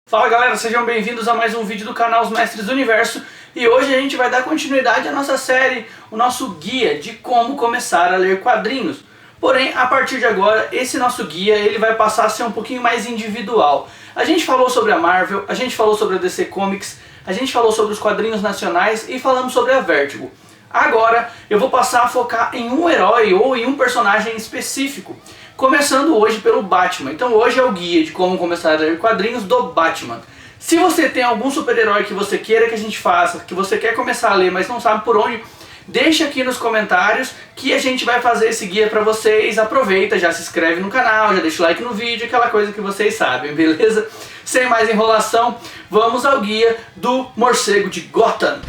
Fala galera, sejam bem-vindos a mais um vídeo do canal Os Mestres do Universo. E hoje a gente vai dar continuidade à nossa série, o nosso guia de como começar a ler quadrinhos. Porém, a partir de agora, esse nosso guia ele vai passar a ser um pouquinho mais individual. A gente falou sobre a Marvel, a gente falou sobre a DC Comics, a gente falou sobre os quadrinhos nacionais e falamos sobre a Vertigo. Agora eu vou passar a focar em um herói ou em um personagem específico. Começando hoje pelo Batman. Então hoje é o guia de como começar a ler quadrinhos do Batman. Se você tem algum super-herói que você queira que a gente faça, que você quer começar a ler, mas não sabe por onde, deixa aqui nos comentários que a gente vai fazer esse guia pra vocês. Aproveita, já se inscreve no canal, já deixa o like no vídeo, aquela coisa que vocês sabem, beleza? Sem mais enrolação, vamos ao guia do Morcego de Gotham.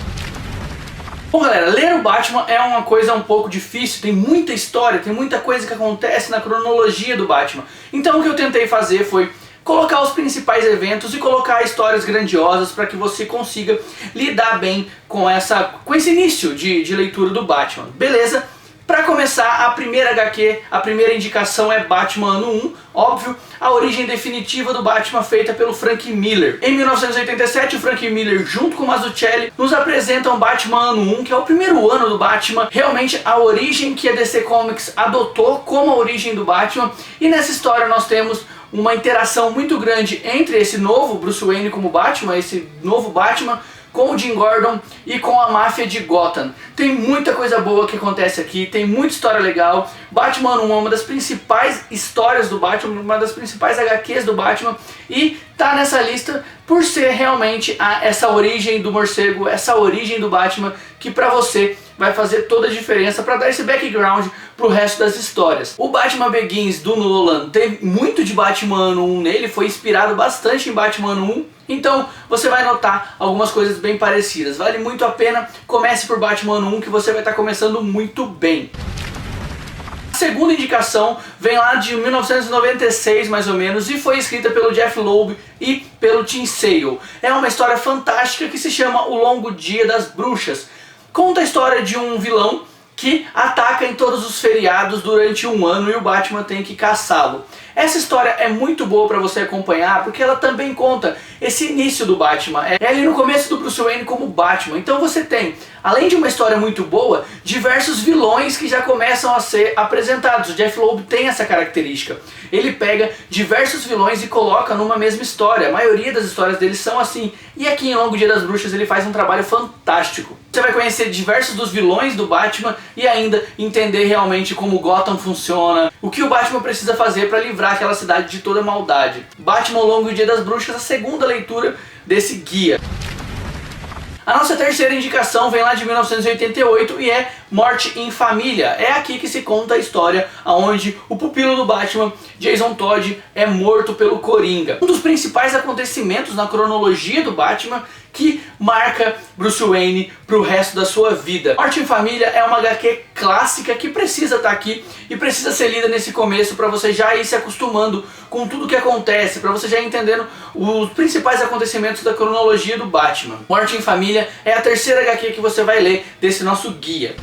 Bom galera, ler o Batman é uma coisa um pouco difícil, tem muita história, tem muita coisa que acontece na cronologia do Batman. Então o que eu tentei fazer foi colocar os principais eventos e colocar histórias grandiosas para que você consiga lidar bem com esse início de leitura do Batman, beleza? Para começar, a primeira HQ, a primeira indicação é Batman Ano 1, óbvio, a origem definitiva do Batman feita pelo Frank Miller. Em 1987, o Frank Miller, junto com o Mazzucchelli, nos apresentam Batman Ano 1, que é o primeiro ano do Batman, realmente a origem que a DC Comics adotou como a origem do Batman, e nessa história nós temos uma interação muito grande entre esse novo Bruce Wayne como Batman, esse novo Batman, com o Jim Gordon e com a máfia de Gotham. Tem muita coisa boa que acontece aqui, tem muita história legal. Batman 1 é uma das principais histórias do Batman, uma das principais HQs do Batman, e tá nessa lista por ser realmente essa origem do morcego, essa origem do Batman, que pra você vai fazer toda a diferença para dar esse background pro resto das histórias. O Batman Begins do Nolan teve muito de Batman Ano 1 nele, foi inspirado bastante em Batman Ano 1, então você vai notar algumas coisas bem parecidas. Vale muito a pena, comece por Batman Ano 1 que você vai estar começando muito bem. A segunda indicação vem lá de 1996 mais ou menos e foi escrita pelo Jeff Loeb e pelo Tim Sale. É uma história fantástica que se chama O Longo Dia das Bruxas. Conta a história de um vilão que ataca em todos os feriados durante um ano e o Batman tem que caçá-lo. Essa história é muito boa para você acompanhar porque ela também conta esse início do Batman. É ali no começo do Bruce Wayne como Batman. Então você tem, além de uma história muito boa, diversos vilões que já começam a ser apresentados. O Jeff Loeb tem essa característica. Ele pega diversos vilões e coloca numa mesma história. A maioria das histórias dele são assim. E aqui em Longo Dia das Bruxas ele faz um trabalho fantástico. Você vai conhecer diversos dos vilões do Batman e ainda entender realmente como Gotham funciona, o que o Batman precisa fazer para livrar aquela cidade de toda maldade. Batman Longo Dia das Bruxas, a segunda leitura desse guia. A nossa terceira indicação vem lá de 1988 e é Morte em Família. É aqui que se conta a história onde o pupilo do Batman, Jason Todd, é morto pelo Coringa. Um dos principais acontecimentos na cronologia do Batman que marca Bruce Wayne pro resto da sua vida. Morte em Família é uma HQ clássica que precisa estar aqui e precisa ser lida nesse começo para você já ir se acostumando com tudo que acontece, para você já ir entendendo os principais acontecimentos da cronologia do Batman. Morte em Família é a terceira HQ que você vai ler desse nosso guia.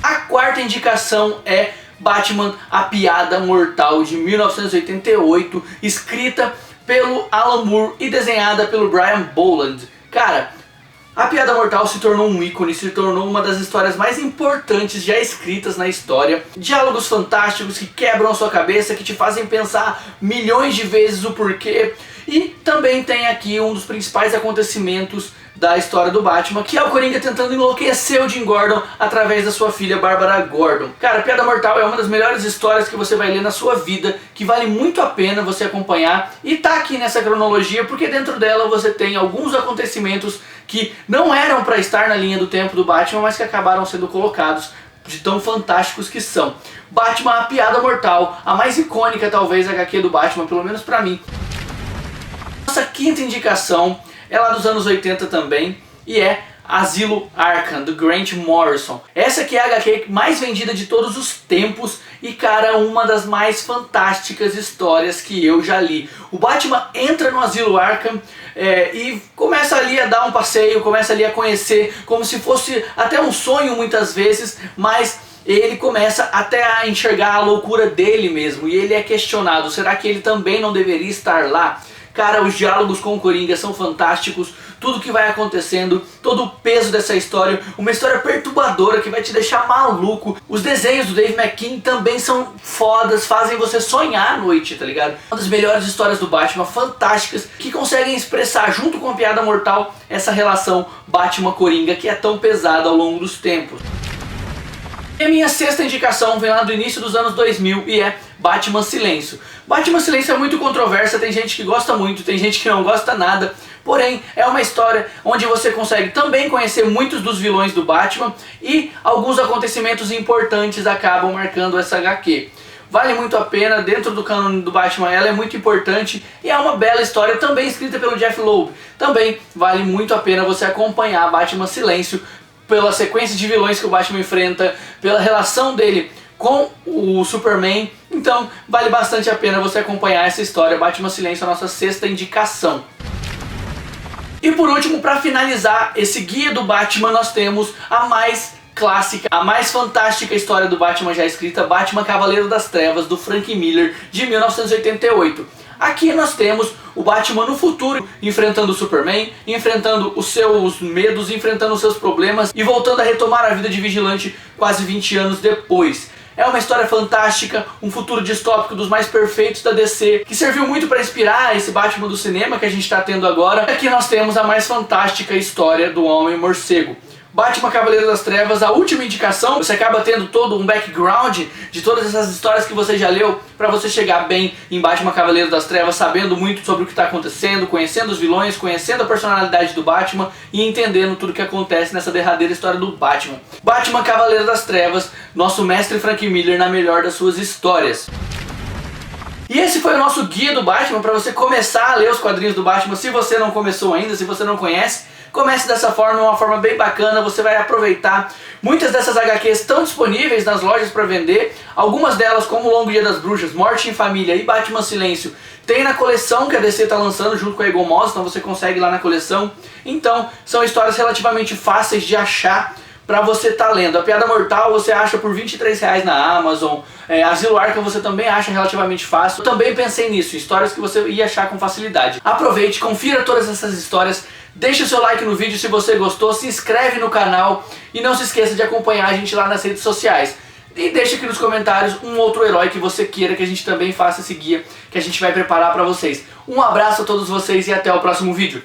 A quarta indicação é Batman, a Piada Mortal, de 1988, escrita pelo Alan Moore e desenhada pelo Brian Boland. Cara, a Piada Mortal se tornou um ícone, se tornou uma das histórias mais importantes já escritas na história. Diálogos fantásticos que quebram a sua cabeça, que te fazem pensar milhões de vezes o porquê. E também tem aqui um dos principais acontecimentos da história do Batman, que é o Coringa tentando enlouquecer o Jim Gordon através da sua filha Bárbara Gordon. Cara, Piada Mortal é uma das melhores histórias que você vai ler na sua vida, que vale muito a pena você acompanhar e tá aqui nessa cronologia porque dentro dela você tem alguns acontecimentos que não eram para estar na linha do tempo do Batman, mas que acabaram sendo colocados de tão fantásticos que são. Batman, a Piada Mortal, a mais icônica talvez HQ do Batman, pelo menos pra mim. Nossa quinta indicação é lá dos anos 80 também, e é Asilo Arkham, do Grant Morrison. Essa aqui é a HQ mais vendida de todos os tempos e, cara, uma das mais fantásticas histórias que eu já li. O Batman entra no Asilo Arkham e começa ali a dar um passeio, começa ali a conhecer, como se fosse até um sonho muitas vezes, mas ele começa até a enxergar a loucura dele mesmo, e ele é questionado, será que ele também não deveria estar lá? Cara, os diálogos com o Coringa são fantásticos, tudo que vai acontecendo, todo o peso dessa história, uma história perturbadora que vai te deixar maluco. Os desenhos do Dave McKean também são fodas, fazem você sonhar à noite, tá ligado? Uma das melhores histórias do Batman, fantásticas, que conseguem expressar junto com a Piada Mortal essa relação Batman-Coringa que é tão pesada ao longo dos tempos. E a minha sexta indicação vem lá do início dos anos 2000 e é Batman Silêncio. Batman Silêncio é muito controversa, tem gente que gosta muito, tem gente que não gosta nada, porém é uma história onde você consegue também conhecer muitos dos vilões do Batman e alguns acontecimentos importantes acabam marcando essa HQ. Vale muito a pena, dentro do cânone do Batman ela é muito importante e é uma bela história também escrita pelo Jeff Loeb. Também vale muito a pena você acompanhar Batman Silêncio pela sequência de vilões que o Batman enfrenta, pela relação dele com o Superman. Então vale bastante a pena você acompanhar essa história. Batman Silêncio é a nossa sexta indicação. E por último, para finalizar esse guia do Batman, nós temos a mais clássica, a mais fantástica história do Batman já escrita, Batman Cavaleiro das Trevas, do Frank Miller, de 1988. Aqui nós temos o Batman no futuro, enfrentando o Superman, enfrentando os seus medos, enfrentando os seus problemas e voltando a retomar a vida de vigilante quase 20 anos depois. É uma história fantástica, um futuro distópico dos mais perfeitos da DC, que serviu muito para inspirar esse Batman do cinema que a gente está tendo agora. Aqui nós temos a mais fantástica história do Homem-Morcego. Batman Cavaleiro das Trevas, a última indicação, você acaba tendo todo um background de todas essas histórias que você já leu para você chegar bem em Batman Cavaleiro das Trevas, sabendo muito sobre o que está acontecendo, conhecendo os vilões, conhecendo a personalidade do Batman e entendendo tudo o que acontece nessa derradeira história do Batman. Batman Cavaleiro das Trevas, nosso mestre Frank Miller na melhor das suas histórias. E esse foi o nosso guia do Batman para você começar a ler os quadrinhos do Batman. Se você não começou ainda, se você não conhece, comece dessa forma, uma forma bem bacana, você vai aproveitar. Muitas dessas HQs estão disponíveis nas lojas para vender, algumas delas como Longo Dia das Bruxas, Morte em Família e Batman Silêncio tem na coleção que a DC está lançando junto com a Eagle Moss, então você consegue lá na coleção. Então, são histórias relativamente fáceis de achar pra você tá lendo. A Piada Mortal você acha por R$23 na Amazon, Asilo Arkham você também acha relativamente fácil. Eu também pensei nisso, histórias que você ia achar com facilidade. Aproveite, confira todas essas histórias, deixa o seu like no vídeo se você gostou, se inscreve no canal e não se esqueça de acompanhar a gente lá nas redes sociais. E deixa aqui nos comentários um outro herói que você queira que a gente também faça esse guia que a gente vai preparar pra vocês. Um abraço a todos vocês e até o próximo vídeo.